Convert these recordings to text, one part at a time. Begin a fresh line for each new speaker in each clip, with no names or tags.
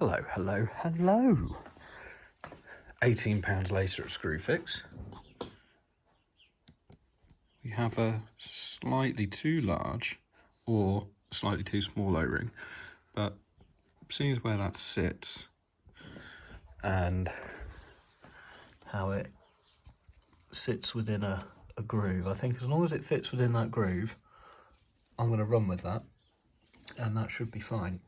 Hello, hello, hello. £18 later at Screwfix. We have a slightly too large or slightly too small O-ring, but seeing as where that sits and how it sits within a groove, I think as long as it fits within that groove, I'm going to run with that and that should be fine.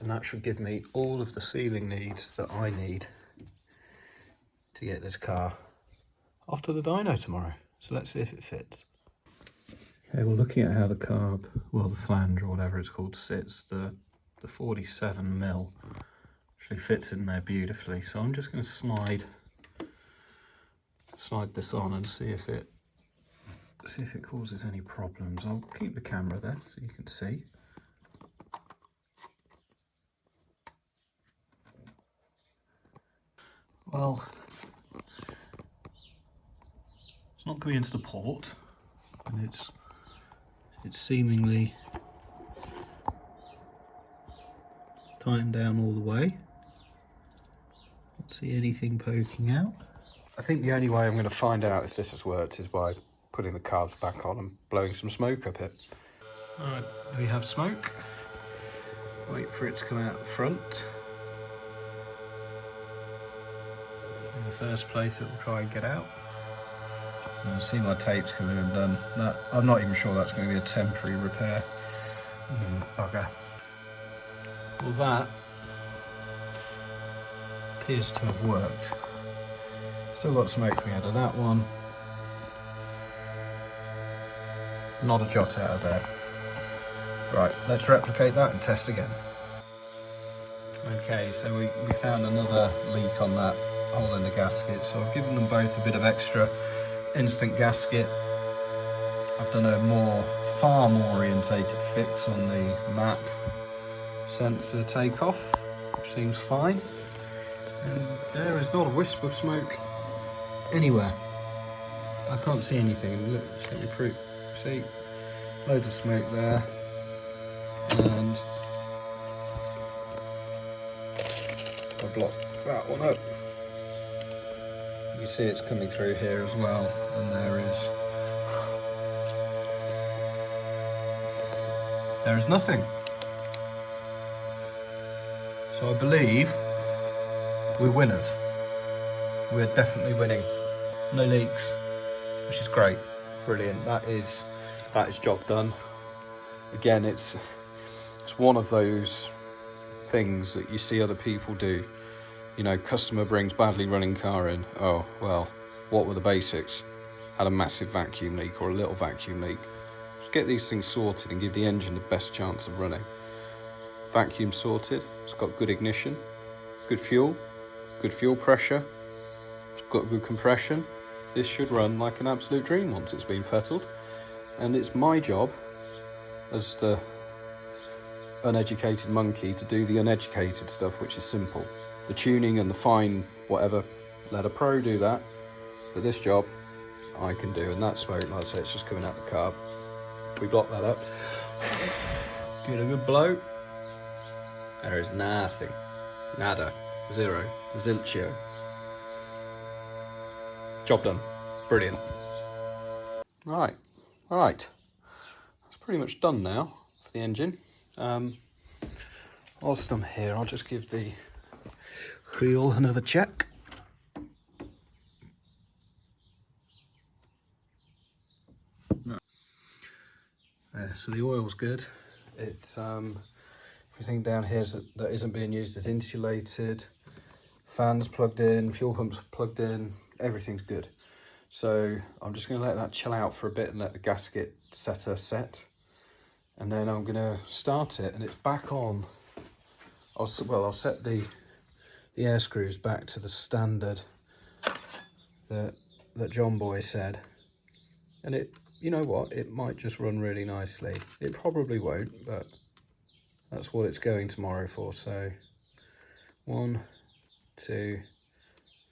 And that should give me all of the sealing needs that I need to get this car off to the dyno tomorrow. So let's see if it fits. Okay, well, looking at how the carb, well, the flange or whatever it's called, sits, the 47mm actually fits in there beautifully. So I'm just going to slide this on and see if it causes any problems. I'll keep the camera there so you can see. Well, it's not going into the port, and it's seemingly tightened down all the way. Don't see anything poking out. I think the only way I'm going to find out if this has worked is by putting the carbs back on and blowing some smoke up it. Alright, we have smoke. Wait for it to come out the front. In the first place it will try and get out. And I see my tapes coming undone. That, I'm not even sure that's going to be a temporary repair. Bugger. Well, that appears to have worked. Still got smoke coming out of that one. Not a jot out of there. Right, let's replicate that and test again. Okay, so we found another leak on that hole in the gasket, so I've given them both a bit of extra instant gasket. I've done a far more orientated fix on the map sensor takeoff, which seems fine. And there is not a wisp of smoke anywhere. I can't see anything. Look, just let me prove. See, loads of smoke there, and I'll block that one up. You see it's coming through here as well, and there is nothing. So I believe we're winners. We're definitely winning. No leaks, which is great. Brilliant. That is job done. Again, it's one of those things that you see other people do. You know, customer brings badly running car in. Oh, well, what were the basics? Had a massive vacuum leak or a little vacuum leak. Just get these things sorted and give the engine the best chance of running. Vacuum sorted, it's got good ignition, good fuel pressure, it's got good compression. This should run like an absolute dream once it's been fettled. And it's my job as the uneducated monkey to do the uneducated stuff, which is simple. The tuning and the fine whatever, let a pro do that, but this job I can do. And that smoke, like I say, it's just coming out the carb. We block that up, give it a good blow. There is nothing, nada, zero, zilchio. Job done. Brilliant. Right, that's pretty much done now for the engine. Whilst I'm here, I'll just give the wheel another check. So the oil's good. It's everything down here that isn't being used is insulated. Fans plugged in, fuel pumps plugged in, everything's good. So I'm just going to let that chill out for a bit and let the gasket setter set. And then I'm going to start it, and it's back on. I'll set the air screws back to the standard that John Boy said. And it, you know what, it might just run really nicely. It probably won't, but that's what it's going tomorrow for. So 1, 2,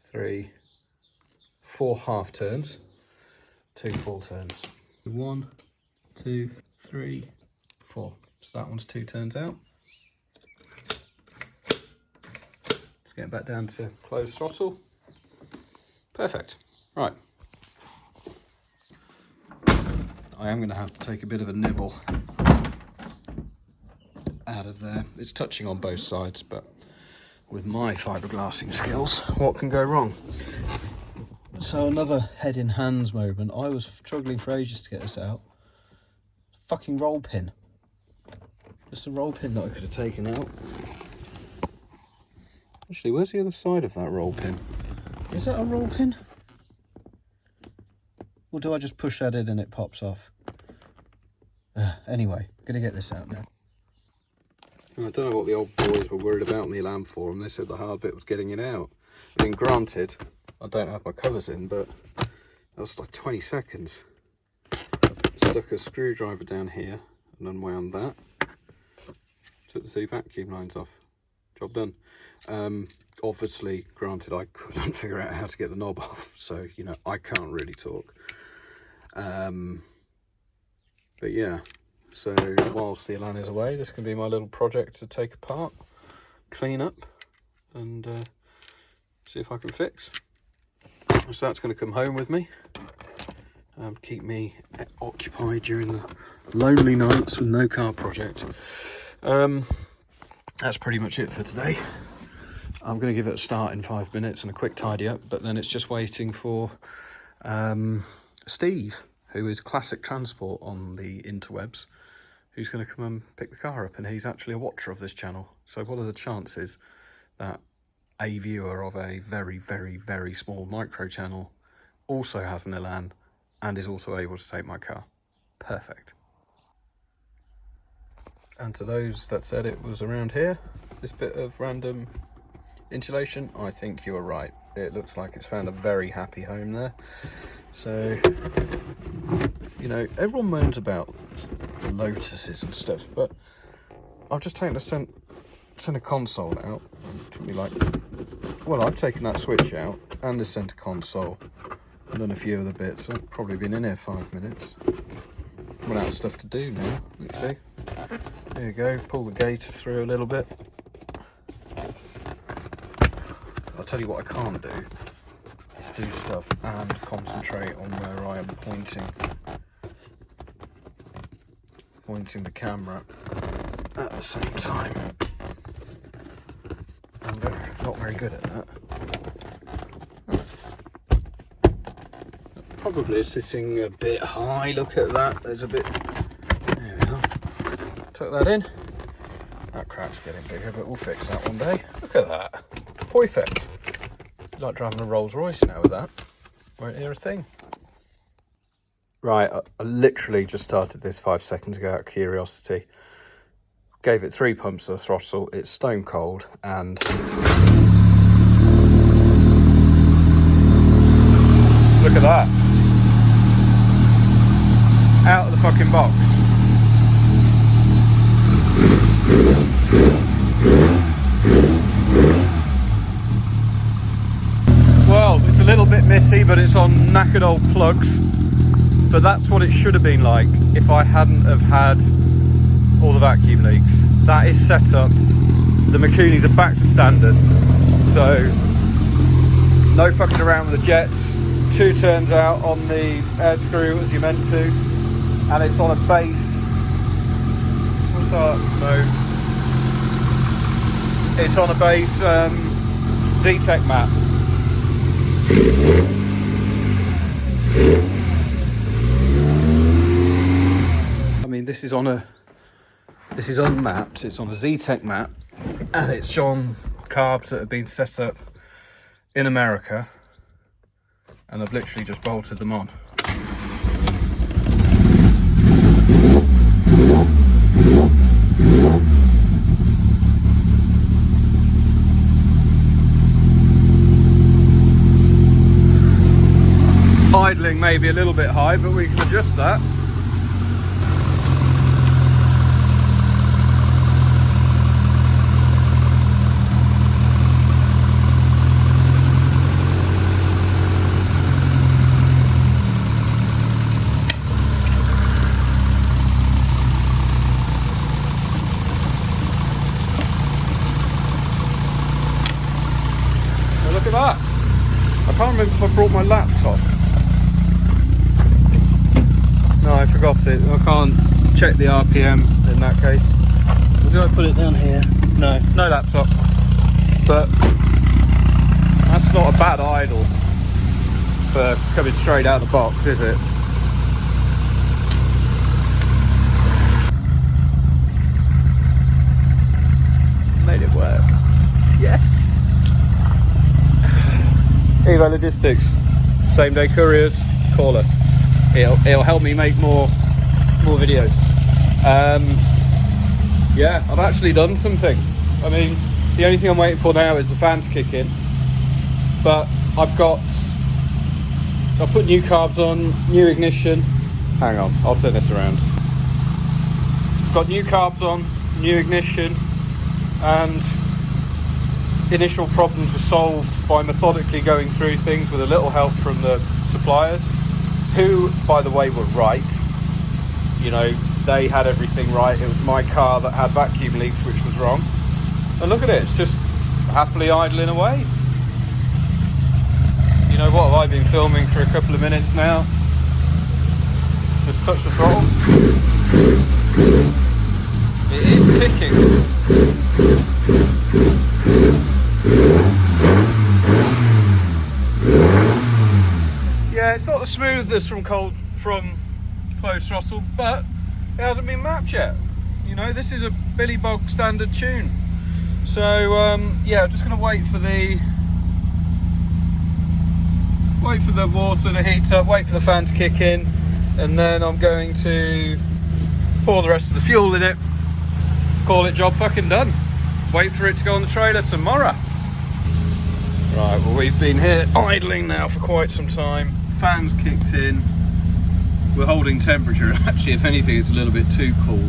3, 4 half turns, 2 full turns. 1, 2, 3, 4. So that one's 2 turns out. getting back down to closed throttle. Perfect. Right. I am going to have to take a bit of a nibble out of there. It's touching on both sides, but with my fiberglassing skills, what can go wrong? So another head in hands moment. I was struggling for ages to get this out. Fucking roll pin. Just a roll pin that I could have taken out. Actually, where's the other side of that roll pin? Is that a roll pin? Or do I just push that in and it pops off? Anyway, gonna get this out now. I don't know what the old boys were worried about the Elan for, and they said the hard bit was getting it out. I mean, granted, I don't have my covers in, but that was like 20 seconds. Stuck a screwdriver down here and unwound that. Took the 2 vacuum lines off. Job done. Obviously, granted, I couldn't figure out how to get the knob off, so, you know, I can't really talk. But yeah, so whilst the Elan is away, this can be my little project to take apart, clean up, and see if I can fix. So that's going to come home with me, keep me occupied during the lonely nights with no car project. That's pretty much it for today. I'm going to give it a start in 5 minutes and a quick tidy up, but then it's just waiting for Steve, who is Classic Transport on the interwebs, who's going to come and pick the car up, and he's actually a watcher of this channel. So what are the chances that a viewer of a very, very, very small micro channel also has an Elan and is also able to take my car? Perfect. And to those that said it was around here, this bit of random insulation, I think you were right. It looks like it's found a very happy home there. So, you know, everyone moans about Lotuses and stuff, but I've just taken the centre console out. It took me like, well, I've taken that switch out and the centre console and done a few other bits. I've probably been in here 5 minutes. Run out of stuff to do now. Let's see. There you go. Pull the gator through a little bit. I'll tell you what I can't do is do stuff and concentrate on where I am pointing the camera at the same time. I'm not very good at that. Probably sitting a bit high. Look at that. There's a bit. There we are. Tuck that in. That crack's getting bigger, but we'll fix that one day. Look at that. Perfect. Like driving a Rolls Royce now with that. Won't hear a thing. Right, I literally just started this 5 seconds ago out of curiosity. Gave it 3 pumps of the throttle. It's stone cold, and look at that. Out of the fucking box. Well, it's a little bit messy, but it's on knackered old plugs. But that's what it should have been like if I hadn't have had all the vacuum leaks. That is set up. The Makunis are back to standard. So, no fucking around with the jets. 2 turns out on the air screw as you're meant to. And it's on a base. What's that smoke? It's on a base Z-Tech mat. I mean, this is unmapped. It's on a Z-Tech mat, and it's on carbs that have been set up in America, and I've literally just bolted them on. Idling may be a little bit high, but we can adjust that. laptop. No, I forgot it. I can't check the RPM in that case. Or do I put it down here? No, no laptop. But that's not a bad idle for coming straight out of the box, is it? Made it work. Yeah. Evo Logistics, same day couriers, call us. It'll help me make more videos. Yeah, I've actually done something. I mean, the only thing I'm waiting for now is the fan to kick in. But I've put new carbs on, new ignition. Hang on, I'll turn this around. Got new carbs on, new ignition, and initial problems were solved by methodically going through things with a little help from the suppliers, who, by the way, were right. You know, they had everything right. It was my car that had vacuum leaks, which was wrong. And look at it, it's just happily idling away. You know, what have I been filming for a couple of minutes now? Just touch the throttle. It is ticking. Yeah, it's not the smoothest from closed throttle, but it hasn't been mapped yet. You know, this is a Billy Bog standard tune. So yeah, I'm just going to wait for the water to heat up, wait for the fan to kick in, and then I'm going to pour the rest of the fuel in it, call it job fucking done. Wait for it to go on the trailer tomorrow. Right, well, we've been here idling now for quite some time. Fans kicked in. We're holding temperature. Actually, if anything, it's a little bit too cool.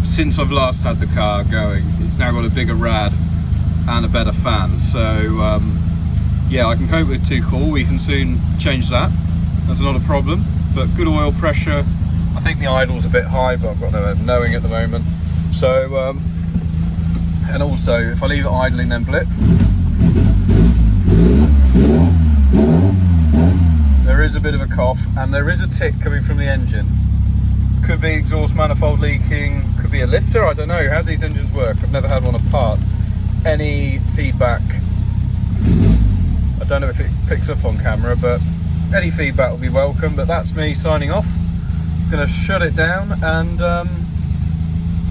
Since I've last had the car going, it's now got a bigger rad and a better fan. So yeah, I can cope with too cool. We can soon change that. That's not a problem. But good oil pressure. I think the idle's a bit high, but I've got no way of knowing at the moment. So and also, if I leave it idling, then blip. There is a bit of a cough, and there is a tick coming from the engine. Could be exhaust manifold leaking, could be a lifter, I don't know how these engines work. I've never had one apart. Any feedback, I don't know if it picks up on camera, but any feedback will be welcome. But that's me signing off. I'm gonna shut it down and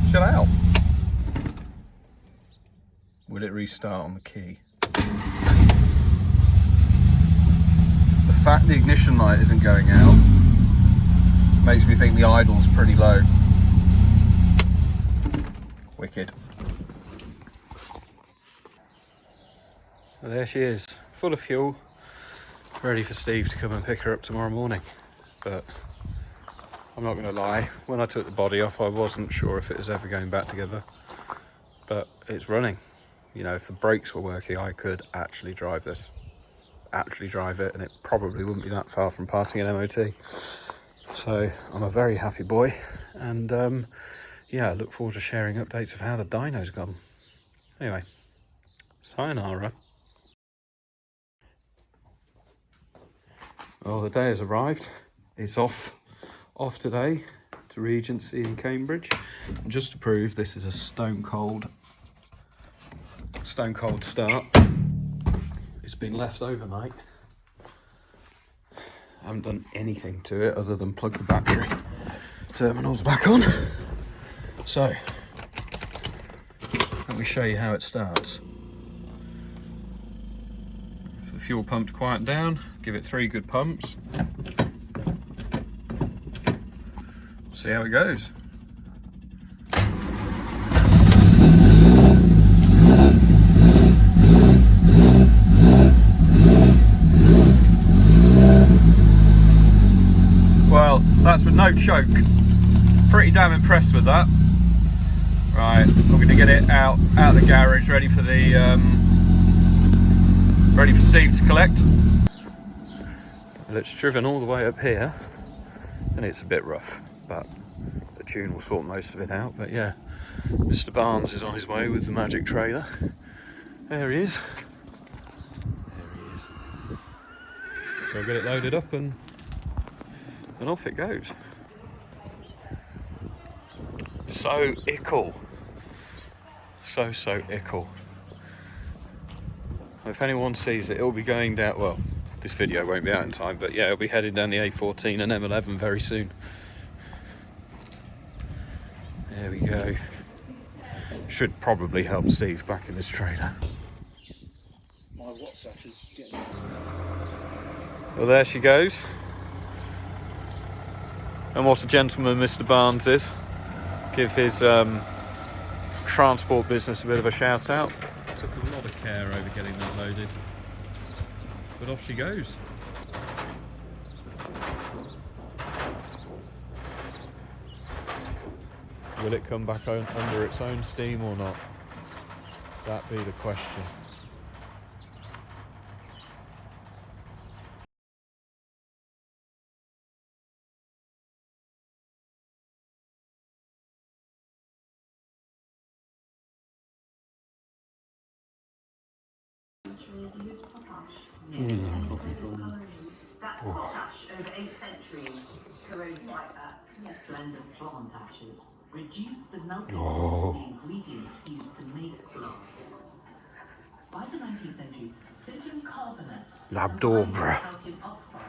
chill out. Will it restart on the key? The fact the ignition light isn't going out makes me think the idle's pretty low. Wicked. Well, there she is, full of fuel, ready for Steve to come and pick her up tomorrow morning. But I'm not going to lie, when I took the body off, I wasn't sure if it was ever going back together. But it's running. You know, if the brakes were working, I could actually drive this. Actually drive it, and it probably wouldn't be that far from passing an MOT. So I'm a very happy boy, and yeah, I look forward to sharing updates of how the dyno's gone. Anyway, sayonara. Well, the day has arrived. It's off today to Regency in Cambridge. And just to prove this is a stone cold start. It's been left overnight. I haven't done anything to it other than plug the battery terminals back on. So, let me show you how it starts. For the fuel pump to quieten down, give it 3 good pumps. See how it goes. Well, that's with no choke. Pretty damn impressed with that. Right, we're going to get it out the garage, ready for Steve to collect. Well, it's driven all the way up here, and it's a bit rough, but the tune will sort most of it out. But yeah, Mr. Barnes is on his way with the magic trailer. There he is. There he is. So I'll get it loaded up and off it goes. So ickle. So ickle. If anyone sees it, it'll be going down, well, this video won't be out in time, but yeah, it'll be heading down the A14 and M11 very soon. There we go. Should probably help Steve back in his trailer.
My WhatsApp is getting...
Well, there she goes. And what a gentleman Mr. Barnes is. Give his transport business a bit of a shout out. Took a lot of care over getting that loaded. But off she goes. Will it come back under its own steam or not? That be the question.
That's potash over 8 centuries. Corrodes like that. Blend of plant ashes reduced the melting point of the ingredients used to make glass. By the 19th century, sodium carbonate
Labdobra.
and calcium oxide